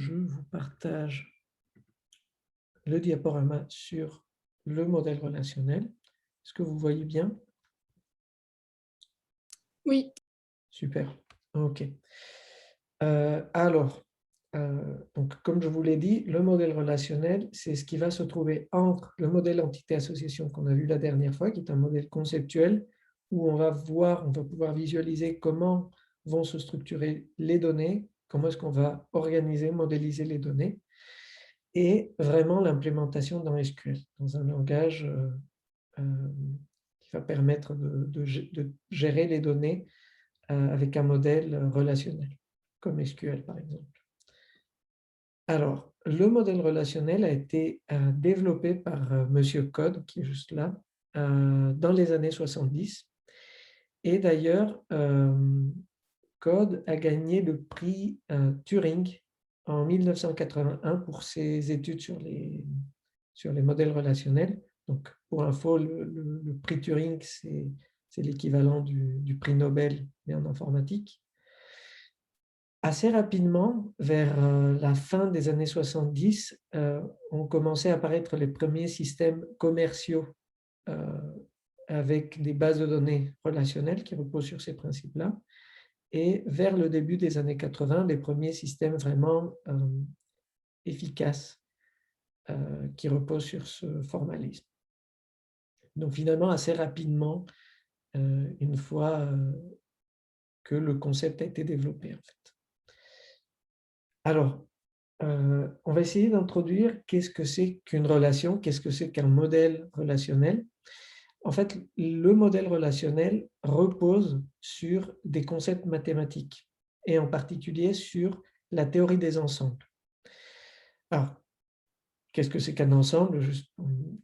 je vous partage le diaporama sur le modèle relationnel. Est-ce que vous voyez bien? Oui. Super, ok. Donc, comme je vous l'ai dit, le modèle relationnel, c'est ce qui va se trouver entre le modèle entité-association qu'on a vu la dernière fois, qui est un modèle conceptuel, où on va pouvoir visualiser comment vont se structurer les données, comment est-ce qu'on va organiser, modéliser les données, et vraiment l'implémentation dans SQL, dans un langage qui va permettre de gérer les données avec un modèle relationnel, comme SQL par exemple. Alors, le modèle relationnel a été développé par Monsieur Code, qui est juste là, dans les années 70. Et d'ailleurs, Code a gagné le prix Turing en 1981 pour ses études sur les modèles relationnels. Donc, pour info, le prix Turing, c'est l'équivalent du prix Nobel, mais en informatique. Assez rapidement, vers la fin des années 70, ont commencé à apparaître les premiers systèmes commerciaux avec des bases de données relationnelles qui reposent sur ces principes-là. Et vers le début des années 80, les premiers systèmes vraiment efficaces qui reposent sur ce formalisme. Donc finalement, assez rapidement, une fois que le concept a été développé en fait. Alors, on va essayer d'introduire qu'est-ce que c'est qu'une relation, qu'est-ce que c'est qu'un modèle relationnel. En fait, le modèle relationnel repose sur des concepts mathématiques et en particulier sur la théorie des ensembles. Alors, qu'est-ce que c'est qu'un ensemble? Juste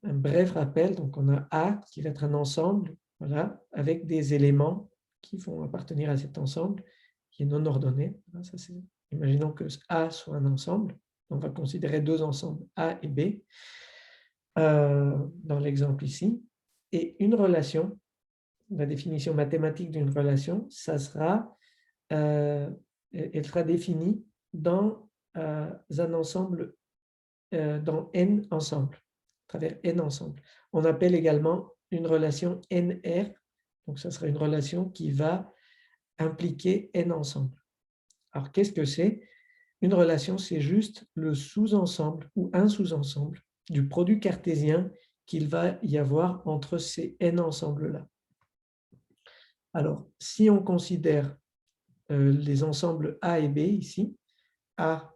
un bref rappel. Donc, on a A qui va être un ensemble, voilà, avec des éléments qui vont appartenir à cet ensemble, qui est non ordonné. Ça, imaginons que A soit un ensemble. On va considérer deux ensembles A et B dans l'exemple ici. Et une relation, la définition mathématique d'une relation, elle sera définie dans un ensemble, dans n ensembles, à travers n ensembles. On appelle également une relation NR, donc ça sera une relation qui va impliquer n ensembles. Alors, qu'est-ce que c'est? Une relation, c'est juste le sous-ensemble ou un sous-ensemble du produit cartésien qu'il va y avoir entre ces n ensembles-là. Alors, si on considère les ensembles A et B ici, A,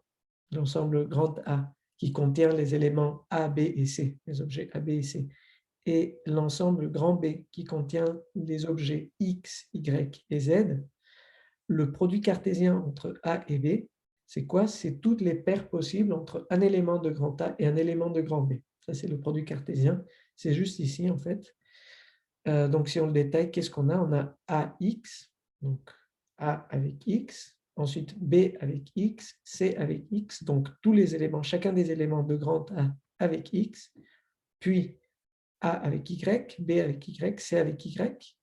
l'ensemble grand A, qui contient les éléments A, B et C, les objets A, B et C, et l'ensemble grand B, qui contient les objets X, Y et Z, le produit cartésien entre A et B, c'est quoi? C'est toutes les paires possibles entre un élément de grand A et un élément de grand B. Ça, c'est le produit cartésien. C'est juste ici, en fait. Donc, si on le détaille, qu'est-ce qu'on a? On a AX, donc A avec X, ensuite B avec X, C avec X, donc tous les éléments, chacun des éléments de grand A avec X, puis A avec Y, B avec Y, C avec Y,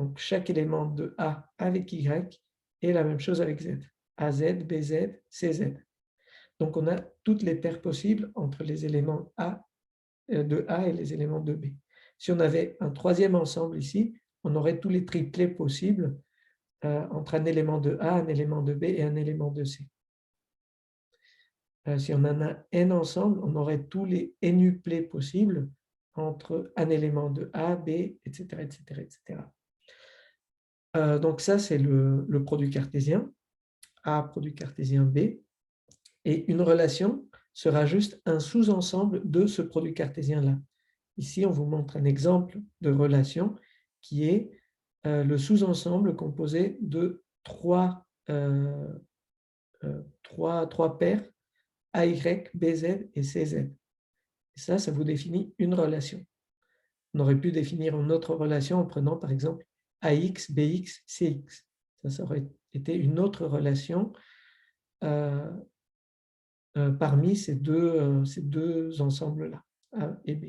donc chaque élément de A avec Y, et la même chose avec Z, AZ, BZ, CZ. Donc, on a toutes les paires possibles entre les éléments de A et les éléments de B. Si on avait un troisième ensemble ici, on aurait tous les triplets possibles entre un élément de A, un élément de B et un élément de C. Si on en a n ensemble, on aurait tous les n-uplets possibles entre un élément de A, B, etc. etc., etc. Donc ça, c'est le produit cartésien, A, produit cartésien B, et une relation sera juste un sous-ensemble de ce produit cartésien-là. Ici, on vous montre un exemple de relation qui est le sous-ensemble composé de trois paires AY, BZ et CZ. Et ça vous définit une relation. On aurait pu définir une autre relation en prenant par exemple AX, BX, CX. Ça aurait été une autre relation parmi ces deux ensembles-là, A et B.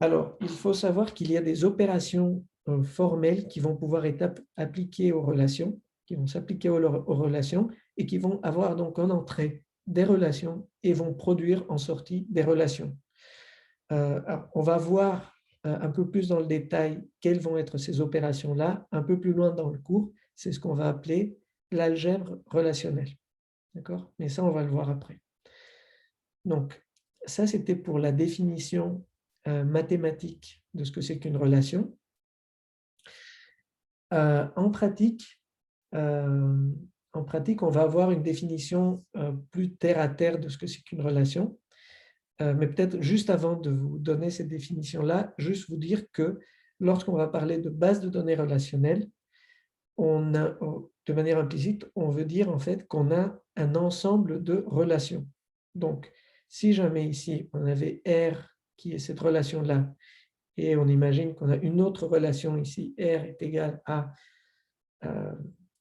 Alors, il faut savoir qu'il y a des opérations formelles qui vont pouvoir être appliquées aux relations. qui vont s'appliquer aux relations et qui vont avoir donc en entrée des relations et vont produire en sortie des relations. Alors, on va voir un peu plus dans le détail quelles vont être ces opérations-là, un peu plus loin dans le cours. C'est ce qu'on va appeler l'algèbre relationnelle. D'accord? Mais ça, on va le voir après. Donc, ça, c'était pour la définition mathématique de ce que c'est qu'une relation. En pratique, on va avoir une définition plus terre-à-terre de ce que c'est qu'une relation. Mais peut-être juste avant de vous donner cette définition-là, juste vous dire que lorsqu'on va parler de base de données relationnelles, de manière implicite, on veut dire en fait qu'on a un ensemble de relations. Donc, si jamais ici, on avait R qui est cette relation-là, et on imagine qu'on a une autre relation ici, R est égal à,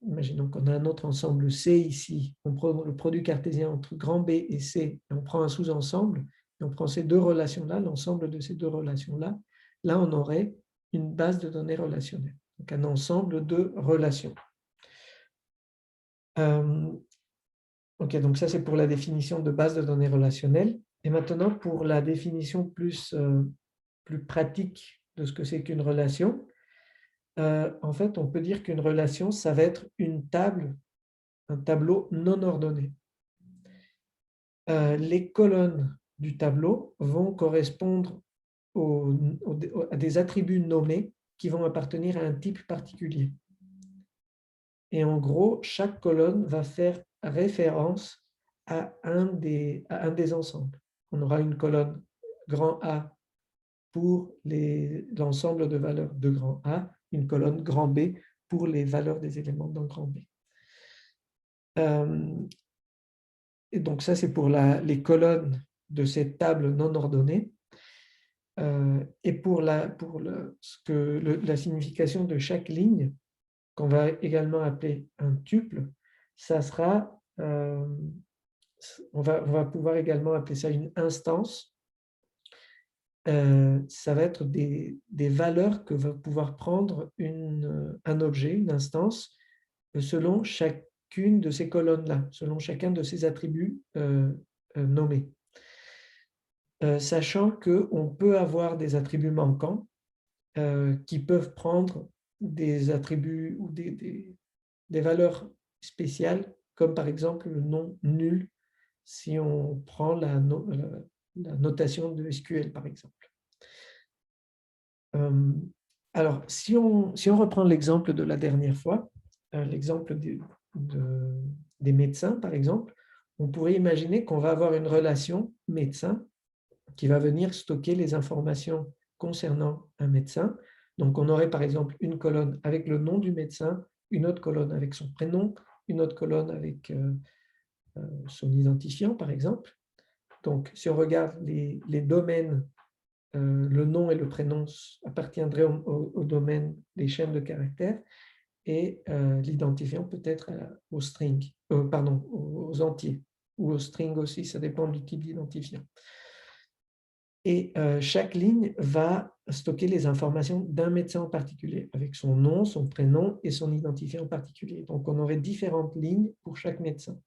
imaginons qu'on a un autre ensemble C ici, on prend le produit cartésien entre grand B et C, et on prend un sous-ensemble, et on prend ces deux relations-là, l'ensemble de ces deux relations-là, là on aurait une base de données relationnelle, donc un ensemble de relations. Ok, donc ça c'est pour la définition de base de données relationnelles. Et maintenant pour la définition plus pratique de ce que c'est qu'une relation, en fait on peut dire qu'une relation ça va être une table, un tableau non ordonné. Les colonnes du tableau vont correspondre à des attributs nommés qui vont appartenir à un type particulier. Et en gros, chaque colonne va faire référence à un des ensembles. On aura une colonne grand A pour l'ensemble de valeurs de grand A, une colonne grand B pour les valeurs des éléments dans grand B. Et donc ça, c'est pour les colonnes de cette table non ordonnée. Et pour la signification de chaque ligne, qu'on va également appeler un tuple, ça sera, on va pouvoir également appeler ça une instance. Ça va être des valeurs que va pouvoir prendre un objet, une instance, selon chacune de ces colonnes-là, selon chacun de ces attributs nommés. Sachant qu'on peut avoir des attributs manquants qui peuvent prendre des attributs ou des valeurs spéciales, comme par exemple le nom nul, si on prend la notation de SQL, par exemple. Alors, si on reprend l'exemple de la dernière fois, l'exemple des médecins, par exemple, on pourrait imaginer qu'on va avoir une relation médecin qui va venir stocker les informations concernant un médecin. Donc, on aurait par exemple une colonne avec le nom du médecin, une autre colonne avec son prénom, une autre colonne avec son identifiant, par exemple. Donc, si on regarde les domaines, le nom et le prénom appartiendraient au domaine des chaînes de caractères et l'identifiant peut-être aux strings, aux entiers, ou aux strings aussi, ça dépend du type d'identifiant. Et chaque ligne va stocker les informations d'un médecin en particulier, avec son nom, son prénom et son identifiant en particulier. Donc, on aurait différentes lignes pour chaque médecin.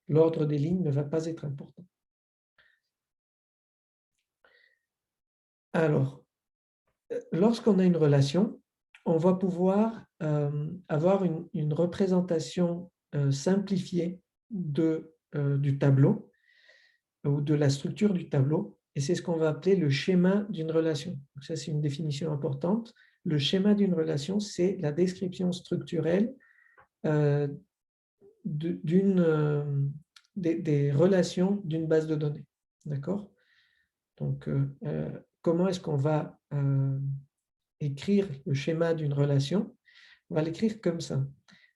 L'ordre des lignes ne va pas être important. Alors, lorsqu'on a une relation, on va pouvoir avoir une représentation simplifiée du tableau ou de la structure du tableau. Et c'est ce qu'on va appeler le schéma d'une relation. Donc ça, c'est une définition importante. Le schéma d'une relation, c'est la description structurelle des relations d'une base de données. D'accord? Donc, comment est-ce qu'on va écrire le schéma d'une relation? On va l'écrire comme ça.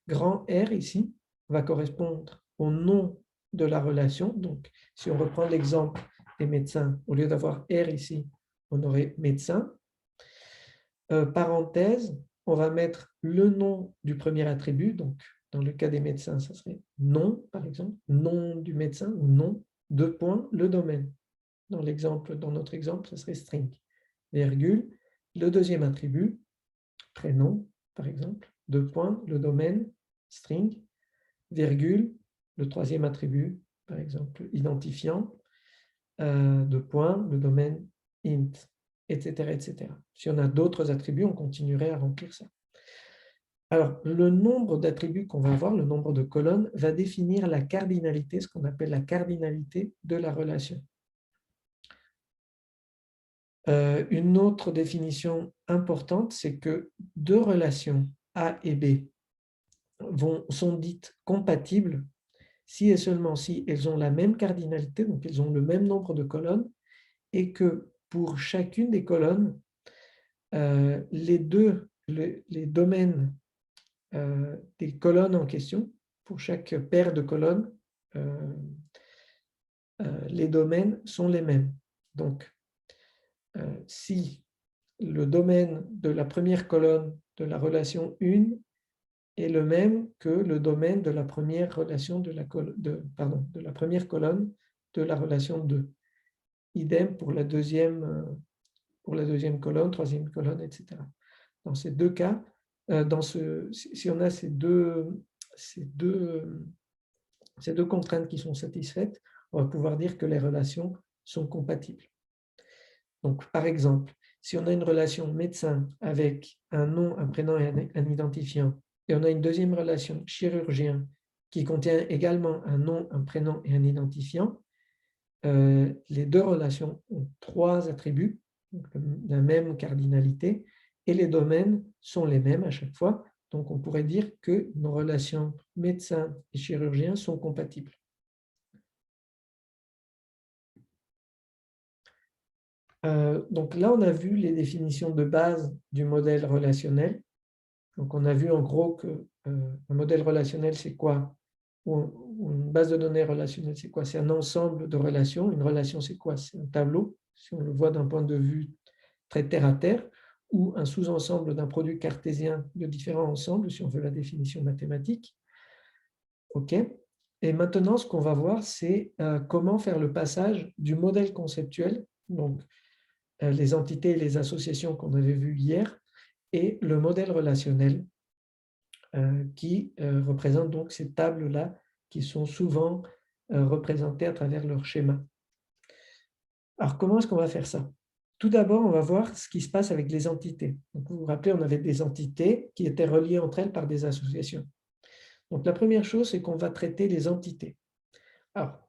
Grand R ici va correspondre au nom de la relation. Donc, si on reprend l'exemple des médecins, au lieu d'avoir R ici, on aurait médecin. Parenthèse, on va mettre le nom du premier attribut. Donc, dans le cas des médecins, ça serait nom, par exemple, nom du médecin ou nom, deux points, le domaine. Dans notre exemple, ça serait string. Virgule, le deuxième attribut, prénom, par exemple, deux points, le domaine, string, virgule, le troisième attribut, par exemple, identifiant, de points, le domaine int, etc., etc. Si on a d'autres attributs, on continuerait à remplir ça. Alors, le nombre d'attributs qu'on va avoir, le nombre de colonnes, va définir la cardinalité, ce qu'on appelle la cardinalité de la relation. Une autre définition importante, c'est que deux relations A et B sont dites compatibles si et seulement si elles ont la même cardinalité, donc elles ont le même nombre de colonnes, et que pour chacune des colonnes, les domaines des colonnes en question, pour chaque paire de colonnes, les domaines sont les mêmes. Donc, si le domaine de la première colonne de la relation 1 est le même que le domaine de la première relation de la première colonne de la relation 2. Idem pour la deuxième colonne, troisième colonne, etc. Dans ces deux cas, si on a ces deux contraintes qui sont satisfaites, on va pouvoir dire que les relations sont compatibles. Donc, par exemple, si on a une relation médecin avec un nom, un prénom et un identifiant, et on a une deuxième relation chirurgien qui contient également un nom, un prénom et un identifiant, les deux relations ont trois attributs, donc la même cardinalité, et les domaines sont les mêmes à chaque fois. Donc, on pourrait dire que nos relations médecin et chirurgien sont compatibles. Donc là, on a vu les définitions de base du modèle relationnel. Donc, on a vu en gros que un modèle relationnel, c'est quoi? Ou une base de données relationnelle, c'est quoi? C'est un ensemble de relations. Une relation, c'est quoi? C'est un tableau, si on le voit d'un point de vue très terre à terre, ou un sous-ensemble d'un produit cartésien de différents ensembles, si on veut la définition mathématique. OK. Et maintenant, ce qu'on va voir, c'est comment faire le passage du modèle conceptuel, donc les entités et les associations qu'on avait vues hier, et le modèle relationnel qui représente donc ces tables-là qui sont souvent représentées à travers leur schéma. Alors, comment est-ce qu'on va faire ça? Tout d'abord, on va voir ce qui se passe avec les entités. Donc, vous vous rappelez, on avait des entités qui étaient reliées entre elles par des associations. Donc, la première chose, c'est qu'on va traiter les entités. Alors,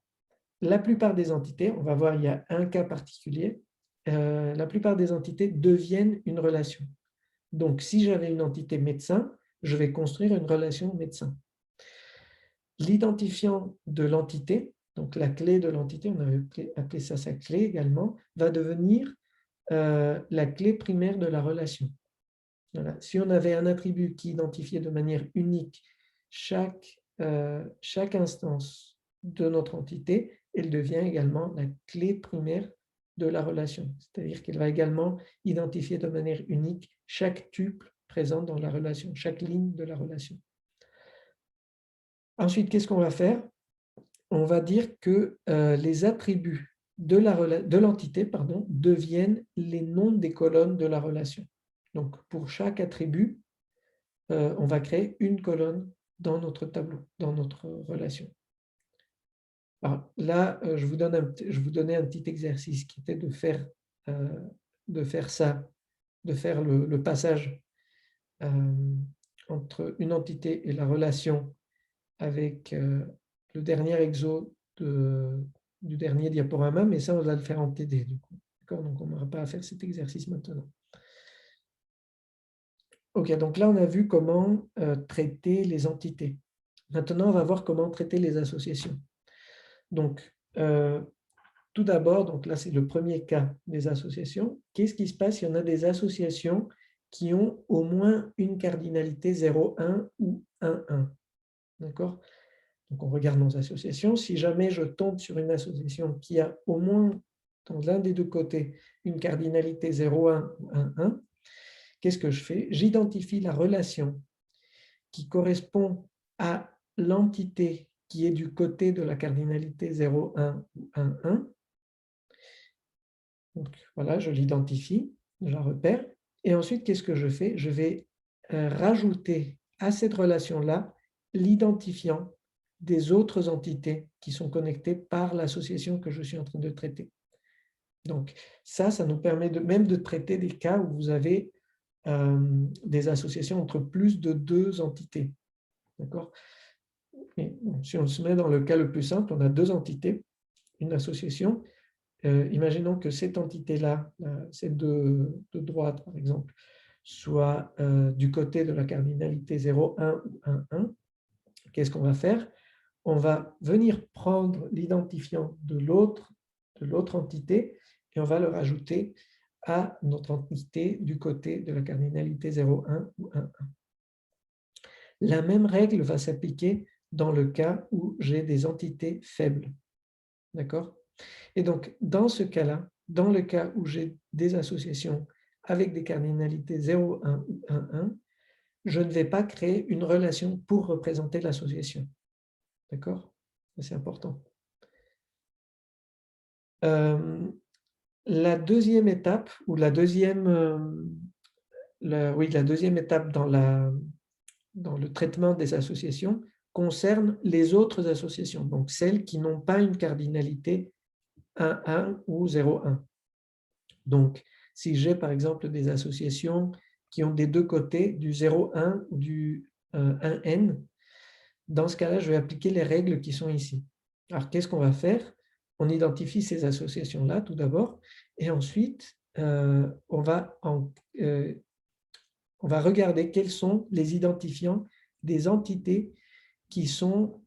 la plupart des entités, on va voir, il y a un cas particulier, la plupart des entités deviennent une relation. Donc, si j'avais une entité médecin, je vais construire une relation médecin. L'identifiant de l'entité, donc la clé de l'entité, on avait appelé ça sa clé également, va devenir la clé primaire de la relation. Voilà. Si on avait un attribut qui identifiait de manière unique chaque instance de notre entité, elle devient également la clé primaire de la relation. C'est-à-dire qu'elle va également identifier de manière unique chaque tuple présent dans la relation, chaque ligne de la relation. Ensuite, qu'est-ce qu'on va faire? On va dire que les attributs de l'entité deviennent les noms des colonnes de la relation. Donc, pour chaque attribut, on va créer une colonne dans notre tableau, dans notre relation. Alors, là, je vous donnais un petit exercice qui était de faire ça, de faire le passage entre une entité et la relation avec le dernier exo du dernier diaporama, mais ça, on va le faire en TD, du coup. Donc, on n'aura pas à faire cet exercice maintenant. OK, donc là, on a vu comment traiter les entités. Maintenant, on va voir comment traiter les associations. Donc, tout d'abord, donc là, c'est le premier cas des associations. Qu'est-ce qui se passe si on a des associations qui ont au moins une cardinalité 0, 1 ou 1, 1? D'accord? Donc, on regarde nos associations. Si jamais je tombe sur une association qui a au moins, dans l'un des deux côtés, une cardinalité 0, 1 ou 1, 1, qu'est-ce que je fais? J'identifie la relation qui correspond à l'entité qui est du côté de la cardinalité 0, 1 ou 1, 1. Donc, voilà, je l'identifie, je la repère. Et ensuite, qu'est-ce que je fais? Je vais rajouter à cette relation-là l'identifiant des autres entités qui sont connectées par l'association que je suis en train de traiter. Donc, ça nous permet même de traiter des cas où vous avez des associations entre plus de 2 entités. D'accord? Si on se met dans le cas le plus simple, on a 2 entités, une association. Imaginons que cette entité-là, celle de droite par exemple, soit du côté de la cardinalité 0, 1 ou 1, 1. Qu'est-ce qu'on va faire? On va venir prendre l'identifiant de l'autre entité et on va le rajouter à notre entité du côté de la cardinalité 0, 1 ou 1, 1. La même règle va s'appliquer dans le cas où j'ai des entités faibles. D'accord? Et donc, dans ce cas-là, dans le cas où j'ai des associations avec des cardinalités 0, 1 ou 1, 1, je ne vais pas créer une relation pour représenter l'association. D'accord? C'est important. La deuxième étape, ou la deuxième étape dans le traitement des associations concerne les autres associations, donc celles qui n'ont pas une cardinalité 1, 1 ou 0, 1. Donc, si j'ai par exemple des associations qui ont des deux côtés, du 0, 1 ou du 1n, dans ce cas-là, je vais appliquer les règles qui sont ici. Alors, qu'est-ce qu'on va faire? On identifie ces associations-là tout d'abord, et ensuite, on va regarder quels sont les identifiants des entités qui sont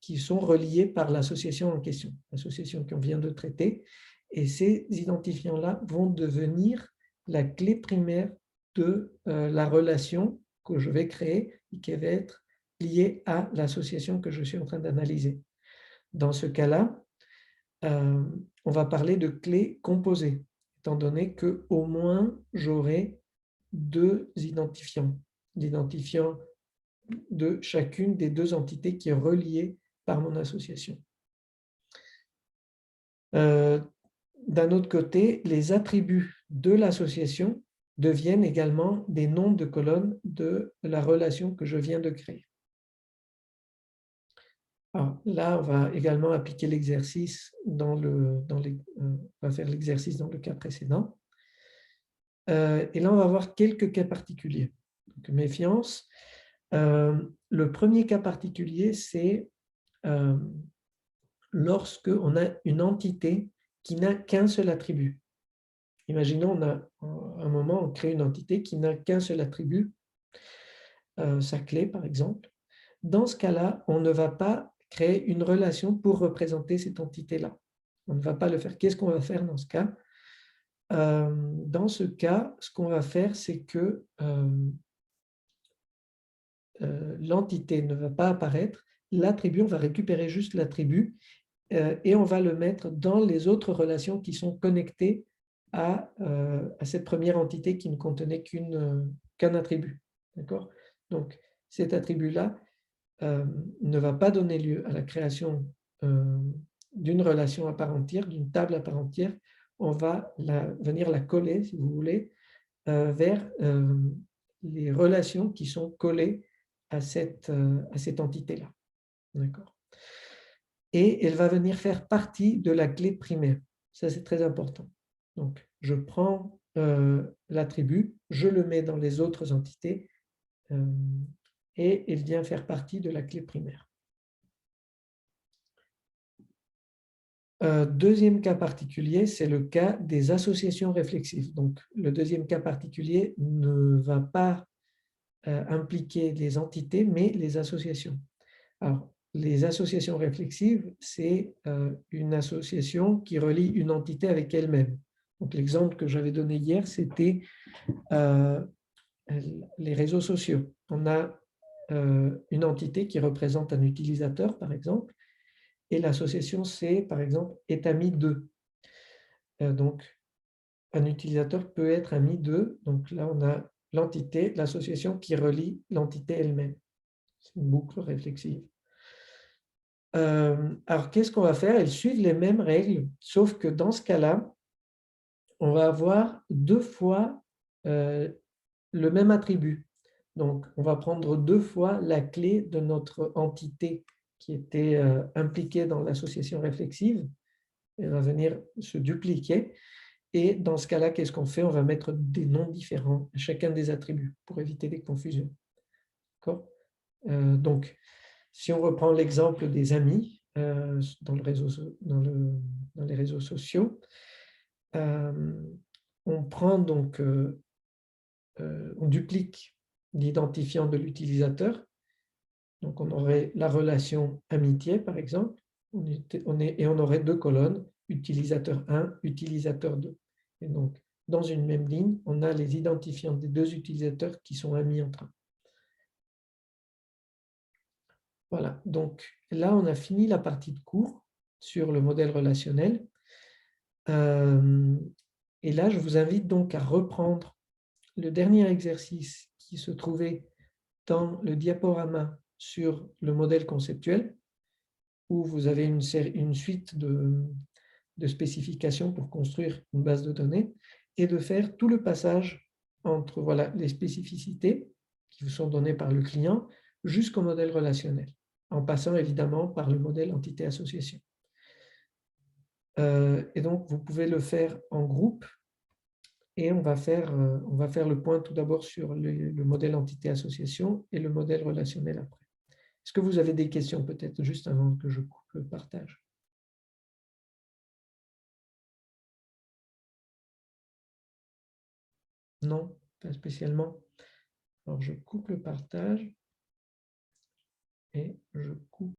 reliées par l'association en question, l'association qu'on vient de traiter. Et ces identifiants-là vont devenir la clé primaire de la relation que je vais créer et qui va être liée à l'association que je suis en train d'analyser. Dans ce cas-là, on va parler de clés composées, étant donné qu'au moins j'aurai 2 identifiants, l'identifiant de chacune des 2 entités qui est reliée par mon association. D'un autre côté, les attributs de l'association deviennent également des noms de colonnes de la relation que je viens de créer. Alors, là, on va également appliquer l'exercice on va faire l'exercice dans le cas précédent. Et là, on va voir quelques cas particuliers. Donc, méfiance. Le premier cas particulier, c'est lorsque on a une entité qui n'a qu'un seul attribut. Imaginons, à un moment, on crée une entité qui n'a qu'un seul attribut, sa clé par exemple. Dans ce cas-là, on ne va pas créer une relation pour représenter cette entité-là. On ne va pas le faire. Qu'est-ce qu'on va faire dans ce cas? Dans ce cas, ce qu'on va faire, c'est que l'entité ne va pas apparaître. L'attribut, on va récupérer juste l'attribut et on va le mettre dans les autres relations qui sont connectées à cette première entité qui ne contenait qu'un attribut. D'accord? Donc, cet attribut-là ne va pas donner lieu à la création d'une relation à part entière, d'une table à part entière. On va venir la coller, si vous voulez, vers les relations qui sont collées à cette entité-là. D'accord? Et elle va venir faire partie de la clé primaire. Ça, c'est très important. Donc, je prends l'attribut, je le mets dans les autres entités et il vient faire partie de la clé primaire. Deuxième cas particulier, c'est le cas des associations réflexives. Donc, le deuxième cas particulier ne va pas impliquer les entités, mais les associations. Alors, les associations réflexives, c'est une association qui relie une entité avec elle-même. Donc, l'exemple que j'avais donné hier, c'était les réseaux sociaux. On a une entité qui représente un utilisateur, par exemple, et l'association, c'est, par exemple, est ami de. Donc, un utilisateur peut être ami de. Donc là, on a l'entité, l'association qui relie l'entité elle-même. C'est une boucle réflexive. Alors, qu'est-ce qu'on va faire? Elles suivent les mêmes règles, sauf que dans ce cas-là, on va avoir 2 fois le même attribut. Donc, on va prendre 2 fois la clé de notre entité qui était impliquée dans l'association réflexive. Elle va venir se dupliquer. Et dans ce cas-là, qu'est-ce qu'on fait? On va mettre des noms différents à chacun des attributs pour éviter des confusions. D'accord? Donc, si on reprend l'exemple des amis dans les réseaux sociaux, on prend donc, on duplique l'identifiant de l'utilisateur. Donc, on aurait la relation amitié, par exemple, et on aurait 2 colonnes, utilisateur 1, utilisateur 2. Et donc, dans une même ligne, on a les identifiants des 2 utilisateurs qui sont amis entre eux. Voilà, donc là, on a fini la partie de cours sur le modèle relationnel. Et là, je vous invite donc à reprendre le dernier exercice qui se trouvait dans le diaporama sur le modèle conceptuel, où vous avez une suite de spécifications pour construire une base de données, et de faire tout le passage entre voilà, les spécificités qui vous sont données par le client jusqu'au modèle relationnel, en passant évidemment par le modèle entité-association. Et donc, vous pouvez le faire en groupe, et on va faire le point tout d'abord sur le modèle entité-association et le modèle relationnel après. Est-ce que vous avez des questions peut-être juste avant que je coupe le partage? Non, pas spécialement. Alors, je coupe le partage et je coupe